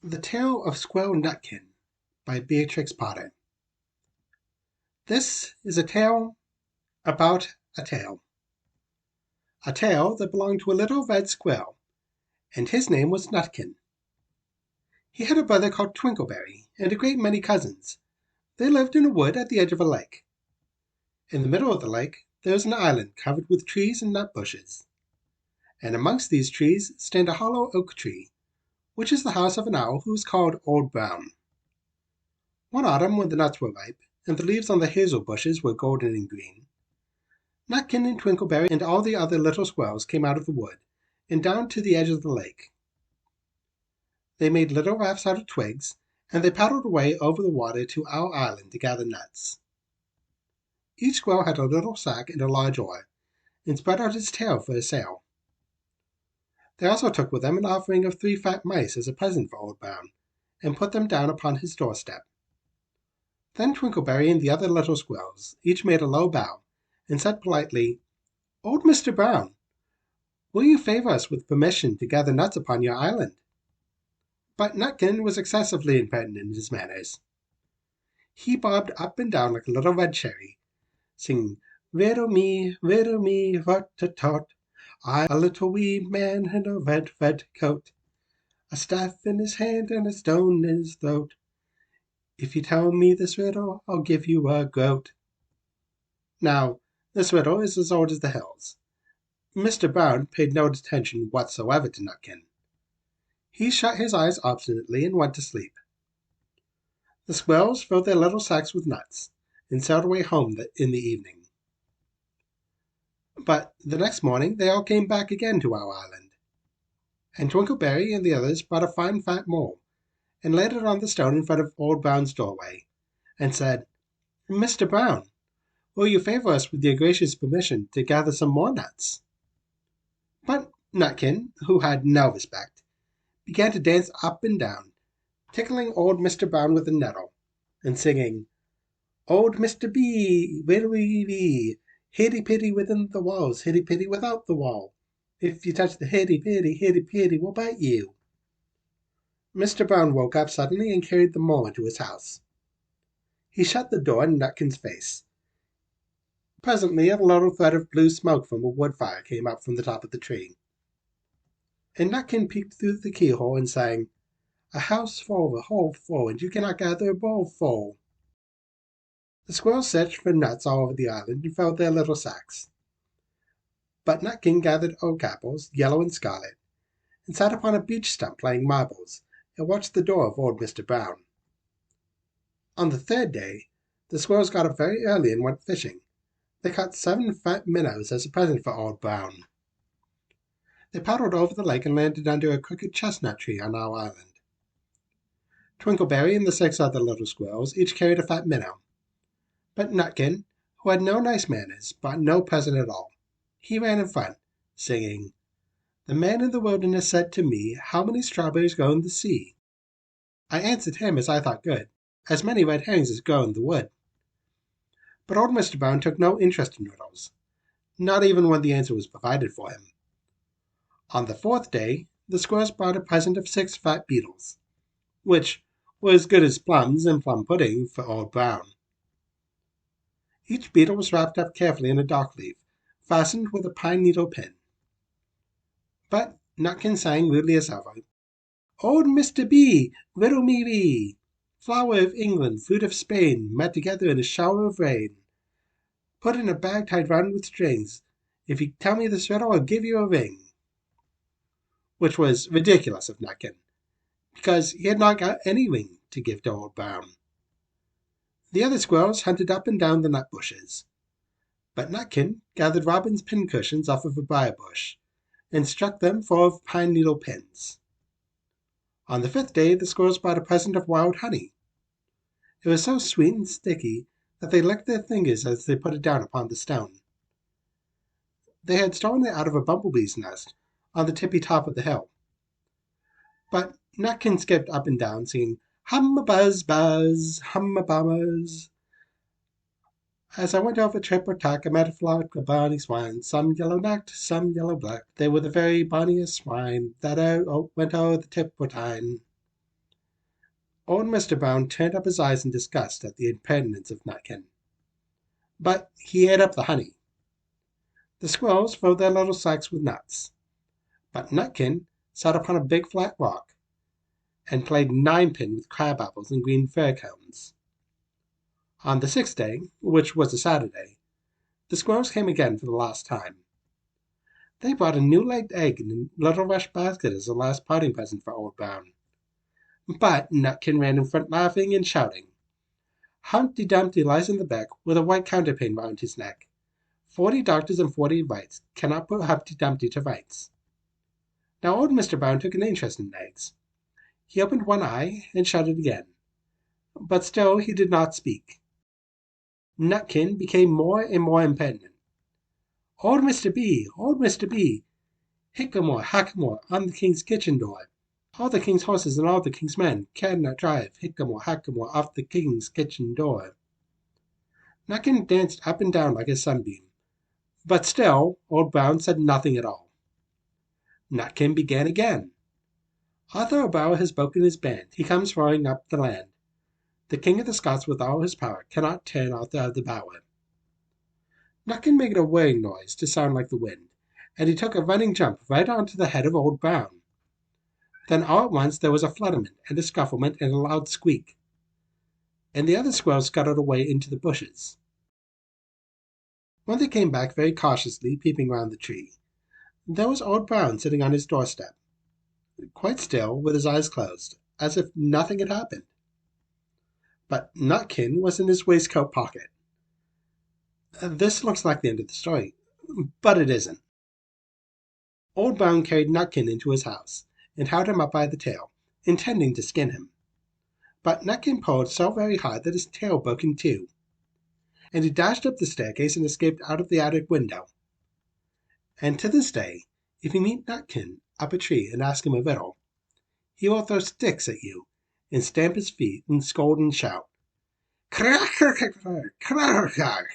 The Tale of Squirrel Nutkin by Beatrix Potter. This is a tale about a tale. A tale that belonged to a little red squirrel, and his name was Nutkin. He had a brother called Twinkleberry, and a great many cousins. They lived in a wood at the edge of a lake. In the middle of the lake there is an island covered with trees and nut bushes. And amongst these trees stand a hollow oak tree, which is the house of an owl who is called Old Brown. One autumn, when the nuts were ripe, and the leaves on the hazel bushes were golden and green, Nutkin and Twinkleberry and all the other little squirrels came out of the wood and down to the edge of the lake. They made little rafts out of twigs, and they paddled away over the water to Owl Island to gather nuts. Each squirrel had a little sack and a large oar, and spread out its tail for a sail. They also took with them an offering of 3 fat mice as a present for Old Brown, and put them down upon his doorstep. Then Twinkleberry and the other little squirrels each made a low bow, and said politely, "Old Mr. Brown, will you favor us with permission to gather nuts upon your island?" But Nutkin was excessively impertinent in his manners. He bobbed up and down like a little red cherry, singing, riddle me, rot-a-tot, I'm a little wee man in a red, red coat, a staff in his hand and a stone in his throat. If you tell me this riddle, I'll give you a groat. Now, this riddle is as old as the hills. Mr. Brown paid no attention whatsoever to Nutkin. He shut his eyes obstinately and went to sleep. The squirrels filled their little sacks with nuts, and sailed away home in the evening. But the next morning they all came back again to our island, and Twinkleberry and the others brought a fine fat mole, and laid it on the stone in front of Old Brown's doorway, and said, "Mr. Brown, will you favor us with your gracious permission to gather some more nuts?" But Nutkin, who had no respect, began to dance up and down, tickling old Mr. Brown with a nettle, and singing, "Old Mr. B, widdly-wee, hitty-pitty within the walls, hitty-pitty without the wall. If you touch the hitty-pitty, hitty-pitty will bite you." Mr. Brown woke up suddenly and carried the mole into his house. He shut the door in Nutkin's face. Presently a little thread of blue smoke from a wood fire came up from the top of the tree, and Nutkin peeked through the keyhole and sang, "A house full, a hole full, and you cannot gather a bowl full." The squirrels searched for nuts all over the island and filled their little sacks. But Nutkin gathered oak apples, yellow and scarlet, and sat upon a beech stump playing marbles, and watched the door of old Mr. Brown. On the third day, the squirrels got up very early and went fishing. They caught 7 fat minnows as a present for Old Brown. They paddled over the lake and landed under a crooked chestnut tree on our island. Twinkleberry and the 6 other little squirrels each carried a fat minnow. But Nutkin, who had no nice manners, brought no present at all. He ran in front, singing, "The man in the wilderness said to me, 'How many strawberries grow in the sea?' I answered him as I thought good, 'As many red herrings as grow in the wood.'" But old Mr. Brown took no interest in riddles, not even when the answer was provided for him. On the 4th day, the squirrels brought a present of 6 fat beetles, which were as good as plums and plum pudding for Old Brown. Each beetle was wrapped up carefully in a dock leaf, fastened with a pine needle pin. But Nutkin sang rudely as ever, "Old Mr. B, riddle me ree, flower of England, fruit of Spain, met together in a shower of rain. Put in a bag tied round with strings. If you tell me this riddle, I'll give you a ring." Which was ridiculous of Nutkin, because he had not got any ring to give to Old Brown. The other squirrels hunted up and down the nut bushes, but Nutkin gathered robin's pincushions off of a briar bush, and struck them full of pine needle pins. On the 5th day, the squirrels brought a present of wild honey. It was so sweet and sticky that they licked their fingers as they put it down upon the stone. They had stolen it out of a bumblebee's nest on the tippy top of the hill. But Nutkin skipped up and down, singing, "Hum-a-buzz-buzz, hum-a-bummers. As I went over Trip-or-Tuck, I met a flock of bonny swine, some yellow-necked, some yellow-black. They were the very bonniest swine that went o'er the Trip-or-Tyne." Old Mr. Brown turned up his eyes in disgust at the impertinence of Nutkin. But he ate up the honey. The squirrels filled their little sacks with nuts. But Nutkin sat upon a big flat rock and played ninepin with crab apples and green fir cones. On the 6th day, which was a Saturday, the squirrels came again for the last time. They brought a new-laid egg in a little rush basket as a last parting present for Old Brown. But Nutkin ran in front laughing and shouting, "Humpty Dumpty lies in the back with a white counterpane round his neck. 40 doctors and 40 wights cannot put Humpty Dumpty to rights." Now old Mr. Brown took an interest in eggs. He opened one eye and shut it again, but still he did not speak. Nutkin became more and more impertinent. "Old Mr. B! Old Mr. B! Hickamore, hackamore, on the king's kitchen door. All the king's horses and all the king's men cannot drive hickamore, hackamore off the king's kitchen door." Nutkin danced up and down like a sunbeam, but still Old Brown said nothing at all. Nutkin began again. "Arthur O'Bower has broken his band. He comes roaring up the land. The king of the Scots with all his power cannot turn Arthur of the bower." Nutkin made a whirring noise to sound like the wind, and he took a running jump right onto the head of Old Brown. Then all at once there was a flutterment and a scufflement and a loud squeak, and the other squirrels scuttled away into the bushes. When they came back very cautiously, peeping round the tree, there was Old Brown sitting on his doorstep, quite still, with his eyes closed, as if nothing had happened. But Nutkin was in his waistcoat pocket. This looks like the end of the story, but it isn't. Old Brown carried Nutkin into his house, and held him up by the tail, intending to skin him. But Nutkin pulled so very hard that his tail broke in two, and he dashed up the staircase and escaped out of the attic window. And to this day, if you meet Nutkin up a tree and ask him a riddle, he will throw sticks at you, and stamp his feet, and scold and shout, "Crack, crack, crack, crack, crack."